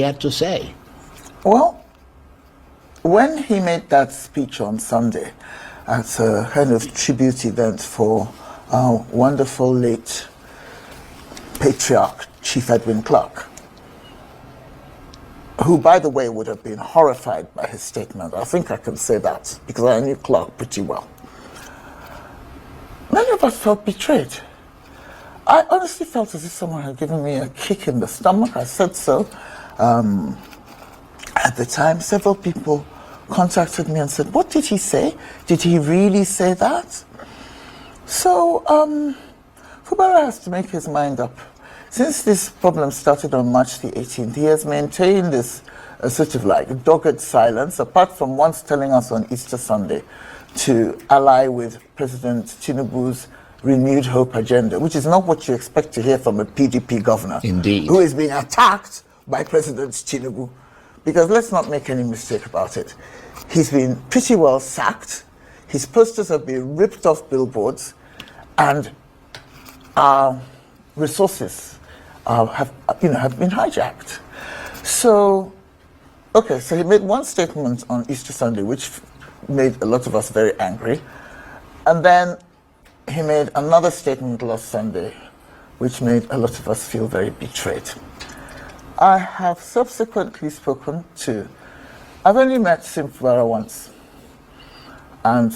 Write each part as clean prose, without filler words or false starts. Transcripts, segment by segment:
he had to say? Well, when he made that speech on Sunday at a kind of tribute event for our wonderful late patriarch, Chief Edwin Clark, who, by the way, would have been horrified by his statement. I think I can say that because I knew Clark pretty well. Many of us felt betrayed. I honestly felt as if someone had given me a kick in the stomach. I said so. At the time, several people contacted me and said, "What did he say? Did he really say that?" So, Fubara has to make his mind up. Since this problem started on March the 18th, he has maintained this sort of like dogged silence, apart from once telling us on Easter Sunday to ally with President Tinubu's renewed hope agenda, which is not what you expect to hear from a PDP governor. Indeed. Who is being attacked by President Tinubu. Because let's not make any mistake about it. He's been pretty well sacked. His posters have been ripped off billboards, and our resources have been hijacked. So, okay, so he made one statement on Easter Sunday, which made a lot of us very angry. And then he made another statement last Sunday, which made a lot of us feel very betrayed. I have subsequently spoken to, I've only met Fubara once. And,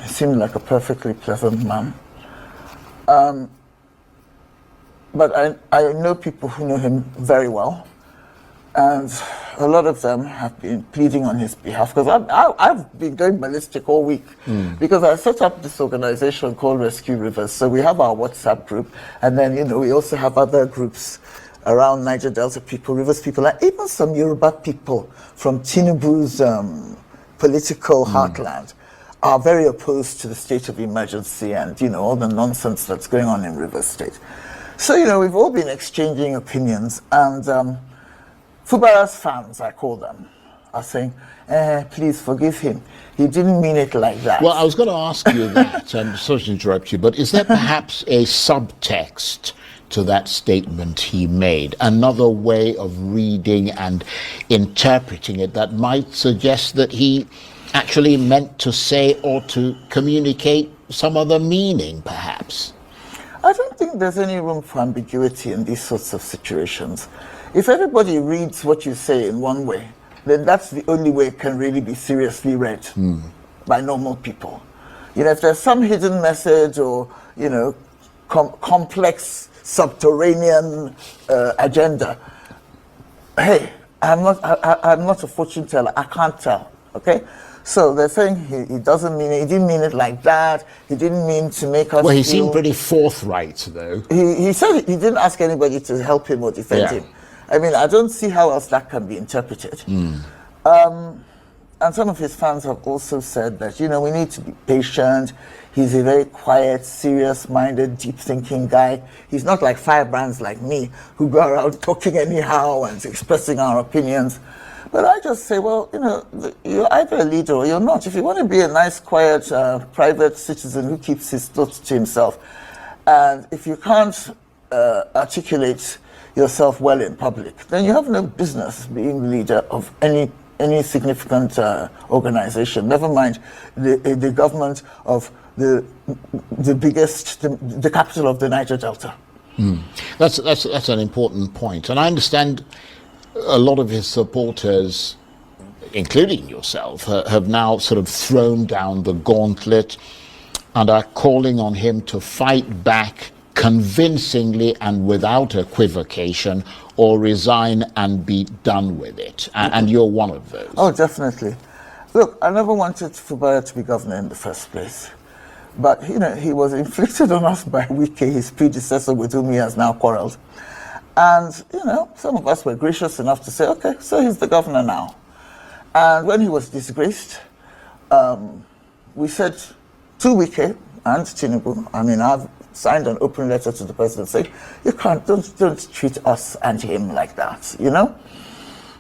he seemed like a perfectly pleasant man. But I know people who know him very well. And a lot of them have been pleading on his behalf, because I've been going ballistic all week, because I set up this organization called Rescue Rivers. So we have our WhatsApp group, and then, we also have other groups around Niger Delta people, Rivers people, and even some Yoruba people from Tinubu's political heartland are very opposed to the state of emergency and, all the nonsense that's going on in Rivers State. So, we've all been exchanging opinions, and Fubara's fans, I call them, are saying, please forgive him. He didn't mean it like that. Well, I was going to ask you that, and sorry to interrupt you, but is there perhaps a subtext to that statement he made, another way of reading and interpreting it that might suggest that he actually meant to say or to communicate some other meaning, perhaps? I don't think there's any room for ambiguity in these sorts of situations. If everybody reads what you say in one way, then that's the only way it can really be seriously read by normal people. If there's some hidden message or, complex subterranean agenda, hey, I'm not a fortune teller. I can't tell, okay? So they're saying he doesn't mean it. He didn't mean it like that. He didn't mean to make us. Well, he seemed pretty forthright, though. He said he didn't ask anybody to help him or defend him. I mean, I don't see how else that can be interpreted. And some of his fans have also said that, we need to be patient. He's a very quiet, serious-minded, deep-thinking guy. He's not like firebrands like me, who go around talking anyhow and expressing our opinions. But I just say, well, you're either a leader or you're not. If you want to be a nice, quiet, private citizen who keeps his thoughts to himself, and if you can't articulate yourself well in public, then you have no business being leader of any significant organization. Never mind the government of the biggest, the capital of the Niger Delta. That's an important point, and I understand a lot of his supporters, including yourself, have now sort of thrown down the gauntlet and are calling on him to fight back convincingly and without equivocation, or resign and be done with it. And you're one of those. Oh, definitely. Look, I never wanted Fubara to be governor in the first place. But, he was inflicted on us by Wike, his predecessor, with whom he has now quarreled. And, some of us were gracious enough to say, okay, so he's the governor now. And when he was disgraced, we said to Wike and Tinubu, I've signed an open letter to the president saying, you don't treat us and him like that,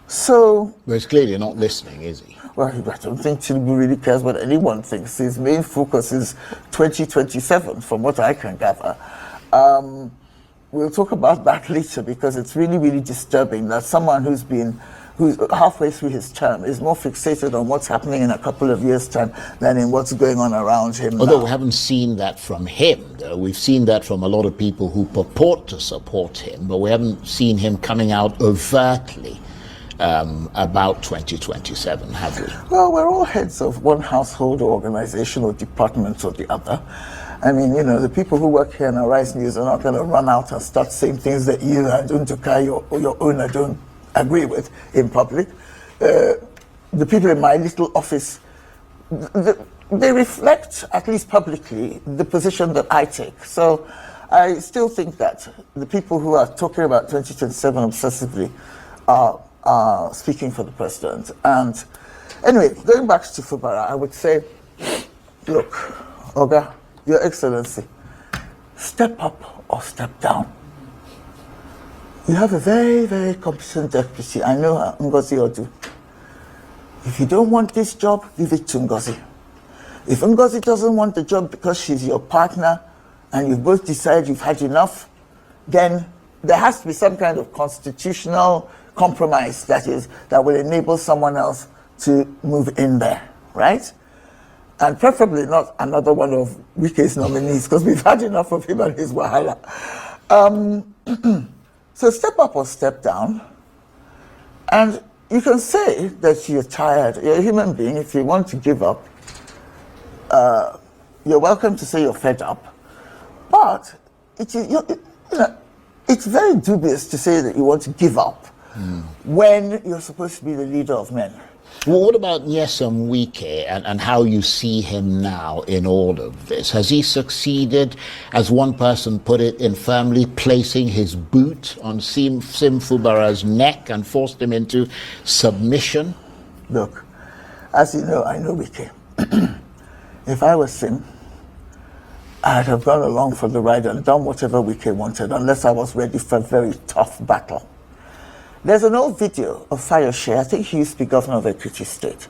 So... Well, he's clearly not listening, is he? Well, I don't think Tinubu really cares what anyone thinks. His main focus is 2027, from what I can gather. we'll talk about that later, because it's really, really disturbing that someone who's halfway through his term is more fixated on what's happening in a couple of years' time than in what's going on around him. Although now. we haven't seen that from him, though. We've seen that from a lot of people who purport to support him, but we haven't seen him coming out overtly about 2027, have we? Well, we're all heads of one household or organization or department or the other. I mean, the people who work here in Arise News are not going to run out and start saying things that you and Untukai or your owner don't agree with in public. The people in my little office, they reflect, at least publicly, the position that I take. So I still think that the people who are talking about 2027 obsessively are speaking for the president. And anyway, going back to Fubara, I would say, look, Oga, Your Excellency, step up or step down. You have a very, very competent deputy. I know her, Ngozi Odu. If you don't want this job, give it to Ngozi. If Ngozi doesn't want the job because she's your partner and you both decide you've had enough, then there has to be some kind of constitutional compromise that will enable someone else to move in there, right? And preferably not another one of Wike's nominees, because we've had enough of him and his wahala. So step up or step down, and you can say that you're tired. You're a human being. If you want to give up, you're welcome to say you're fed up. But it's very dubious to say that you want to give up when you're supposed to be the leader of men. Well, what about Nyesom Wike and how you see him now in all of this? Has he succeeded, as one person put it, in firmly placing his boot on Sim Fubara's neck and forced him into submission? Look, as you know, I know Wike. If I was Sim, I'd have gone along for the ride and done whatever Wike wanted, unless I was ready for a very tough battle. There's an old video of Fayose, I think he used to be governor of Ekiti State,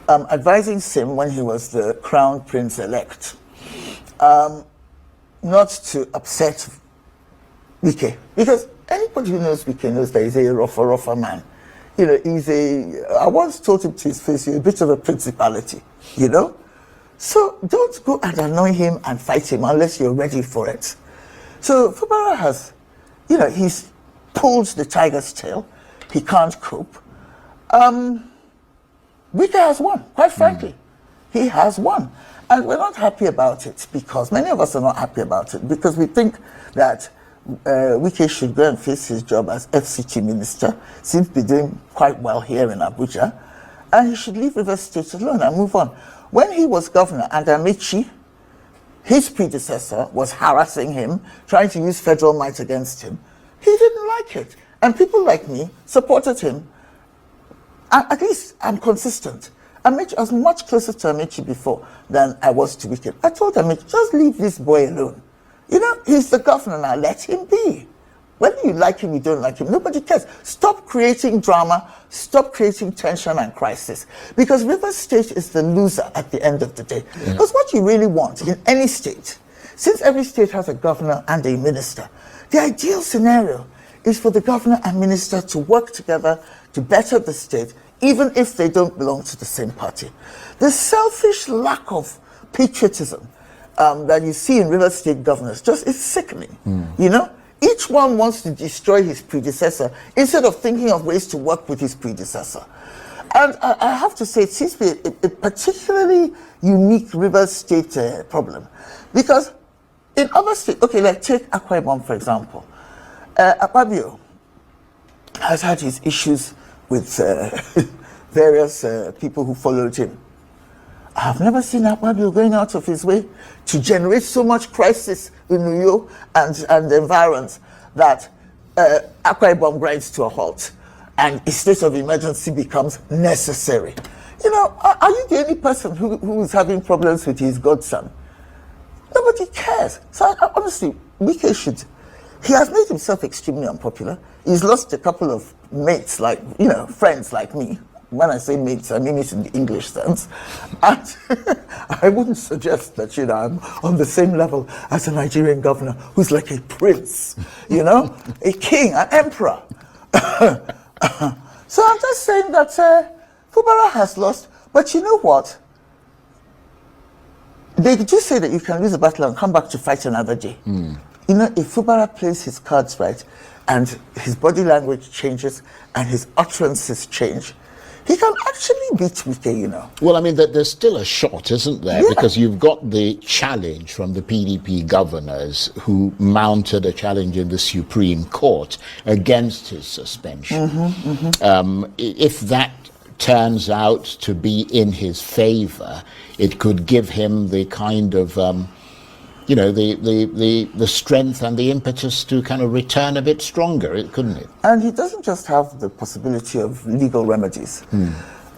advising Sim when he was the crown prince-elect not to upset Wike. Because anybody who knows Wike knows that he's a rougher man. I once told him to his face, you're a bit of a principality, So don't go and annoy him and fight him unless you're ready for it. So Fubara has, he's pulled the tiger's tail. He can't cope. Wike has won, quite frankly. He has won. And we're not happy about it, because many of us are not happy about it, because we think that Wike should go and face his job as FCT minister, seems to be doing quite well here in Abuja, and he should leave Rivers State alone and move on. When he was governor, and Amici, his predecessor, was harassing him, trying to use federal might against him, he didn't like it. And people like me supported him. At least I'm consistent. I was much closer to Amici before than I was to Wike. I told Amici, just leave this boy alone. He's the governor now, let him be. Whether you like him, you don't like him, nobody cares. Stop creating drama, stop creating tension and crisis. Because Rivers State is the loser at the end of the day. Yeah. Because what you really want in any state, since every state has a governor and a minister, the ideal scenario is for the governor and minister to work together to better the state, even if they don't belong to the same party. The selfish lack of patriotism that you see in Rivers State governors is sickening. Each one wants to destroy his predecessor instead of thinking of ways to work with his predecessor. And I have to say, it seems to be a particularly unique Rivers State problem. Because in other states, like take Akwa Ibom, for example. Akpabio has had his issues with various people who followed him. I've never seen Akpabio going out of his way to generate so much crisis in Uyo and the environs that Akwa Ibom grinds to a halt and a state of emergency becomes necessary. Are you the only person who is having problems with his godson? Nobody cares. So honestly, Wike should. He has made himself extremely unpopular. He's lost a couple of mates, friends like me, when I say mates, I mean it in the English sense. And I wouldn't suggest that, I'm on the same level as a Nigerian governor who's like a prince, a king, an emperor. So I'm just saying that Fubara has lost, but you know what? They do say that you can lose a battle and come back to fight another day. If Fubara plays his cards right and his body language changes and his utterances change, he can actually beat Wike, Well, I mean, there's still a shot, isn't there? Yeah. Because you've got the challenge from the PDP governors who mounted a challenge in the Supreme Court against his suspension. If that turns out to be in his favor, it could give him the kind of the strength and the impetus to kind of return a bit stronger, couldn't it? And he doesn't just have the possibility of legal remedies.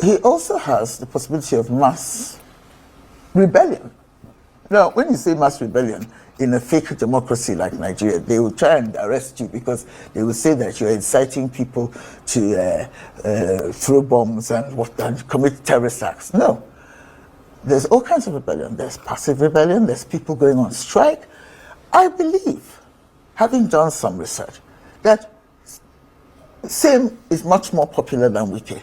He also has the possibility of mass rebellion. Now, when you say mass rebellion in a fake democracy like Nigeria, they will try and arrest you because they will say that you're inciting people to throw bombs and commit terrorist acts. No. There's all kinds of rebellion. There's passive rebellion. There's people going on strike. I believe, having done some research, that Same is much more popular than Wike.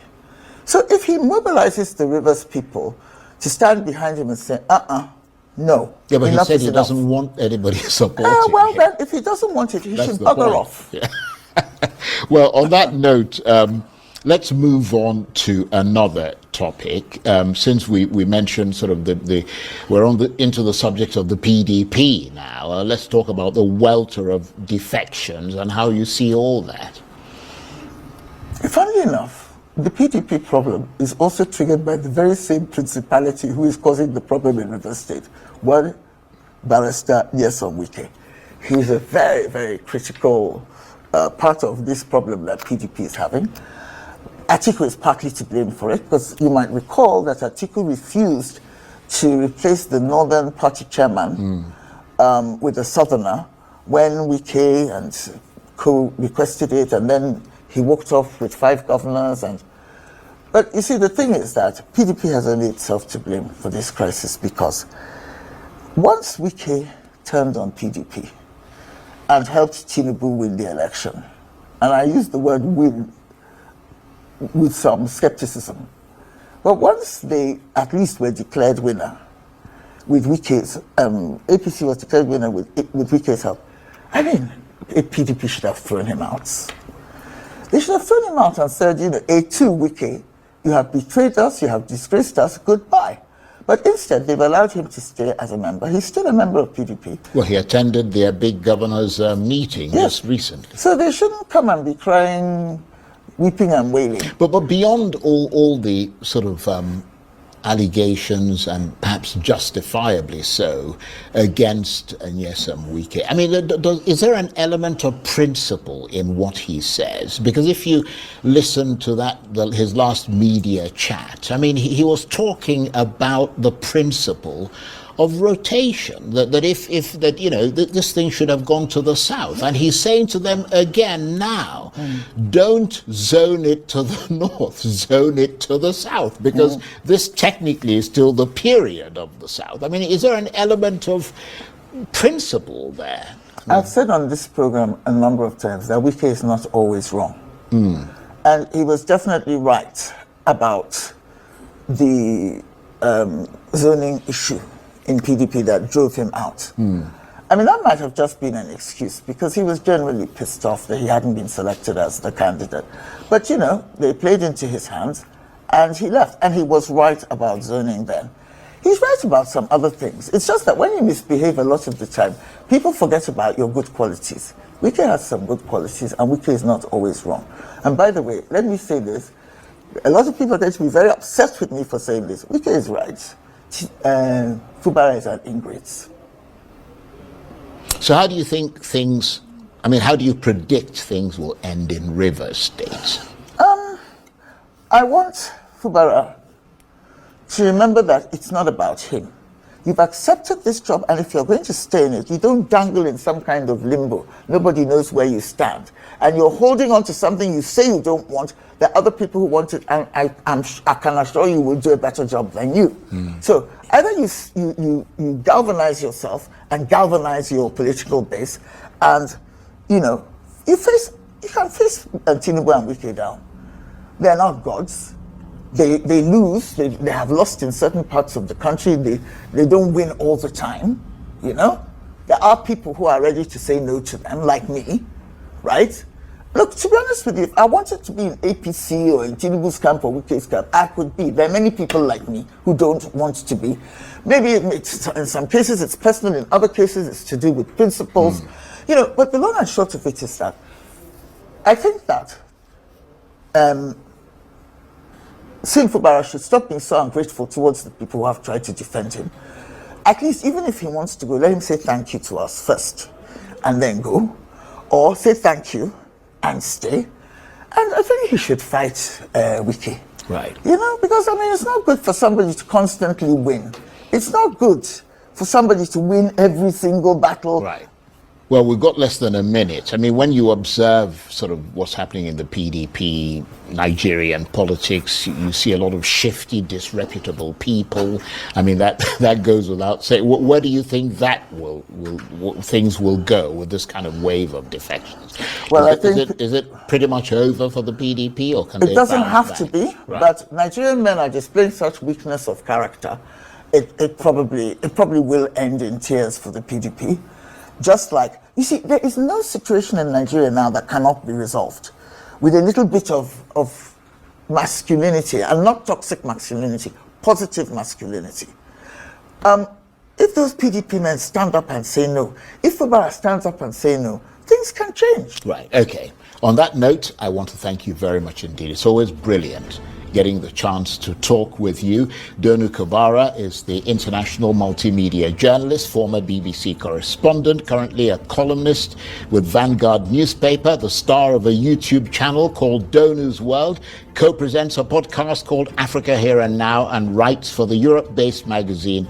So if he mobilizes the Rivers people to stand behind him and say, no. Yeah, but he said he enough. doesn't want anybody supporting Well, him. then, if he doesn't want it, he That's should the bugger point. off. Yeah. Well, on that note, let's move on to another topic. Since we mentioned sort of we're into the subject of the PDP now, let's talk about the welter of defections and how you see all that. Funnily enough, the PDP problem is also triggered by the very same principality who is causing the problem in River State. One barrister, Nyesom Wike. He is a very, very critical part of this problem that PDP is having. Atiku is partly to blame for it, because you might recall that Atiku refused to replace the Northern Party chairman with a Southerner when Wike and Co requested it, and then he walked off with 5 governors. But you see, the thing is that PDP has only itself to blame for this crisis, because once Wike turned on PDP and helped Tinubu win the election, and I use the word win with some skepticism, but once they at least were declared winner with Wike's, APC was declared winner with Wike's help, I mean, PDP should have thrown him out. They should have thrown him out and said, A2 Wike, you have betrayed us, you have disgraced us, goodbye. But instead, they've allowed him to stay as a member. He's still a member of PDP. Well, he attended their big governors' meeting just recently. So they shouldn't come and be crying, weeping and wailing. But beyond all the sort of allegations, and perhaps justifiably so, against Nyesom Wike, I mean, is there an element of principle in what he says? Because if you listen to his last media chat, I mean, he was talking about the principle of rotation, that if this thing should have gone to the south, and he's saying to them again now, don't zone it to the north, zone it to the south, because this technically is still the period of the south. I mean, is there an element of principle there? I've said on this program a number of times that Wike is not always wrong. And he was definitely right about the zoning issue in PDP that drove him out. I mean, that might have just been an excuse, because he was generally pissed off that he hadn't been selected as the candidate. But, they played into his hands, and he left. And he was right about zoning then. He's right about some other things. It's just that when you misbehave a lot of the time, people forget about your good qualities. Wike has some good qualities, and Wike is not always wrong. And by the way, let me say this. A lot of people are going to be very upset with me for saying this. Wike is right. Fubara is an ingrate. So how do you think how do you predict things will end in River State? I want Fubara to remember that it's not about him. You've accepted this job, and if you're going to stay in it, you don't dangle in some kind of limbo. Nobody knows where you stand. And you're holding on to something you say you don't want. There are other people who want it, and I can assure you will do a better job than you. So either you galvanize yourself and galvanize your political base, and you can face Tinubu and Wike down. They're not gods. They lose. They have lost in certain parts of the country. They don't win all the time. There are people who are ready to say no to them, like me, right? Look, to be honest with you, if I wanted to be in APC or in Tinubu's camp or Wike's camp, I could be. There are many people like me who don't want to be. Maybe in some cases it's personal, in other cases it's to do with principles. But the long and short of it is that I think that Sin Fubara should stop being so ungrateful towards the people who have tried to defend him. At least, even if he wants to go, let him say thank you to us first and then go. Or say thank you and stay. And I think he should fight Wike. Right. Because, it's not good for somebody to constantly win. It's not good for somebody to win every single battle. Right. Well, we've got less than a minute. When you observe sort of what's happening in the PDP, Nigerian politics, you see a lot of shifty, disreputable people. That goes without saying. Where do you think that things will go with this kind of wave of defections? Well, is it pretty much over for the PDP, or can they? It doesn't have back? to be, Right. but Nigerian men are displaying such weakness of character. It probably will end in tears for the PDP. Just like, you see, there is no situation in Nigeria now that cannot be resolved with a little bit of masculinity, and not toxic masculinity, positive masculinity. If those PDP men stand up and say no, if Fubara stands up and say no, things can change. Right, okay. On that note, I want to thank you very much indeed. It's always brilliant getting the chance to talk with you. Donu Fubara is the international multimedia journalist, former BBC correspondent, currently a columnist with Vanguard newspaper, the star of a YouTube channel called Donu's World, co-presents a podcast called Africa Here and Now, and writes for the Europe-based magazine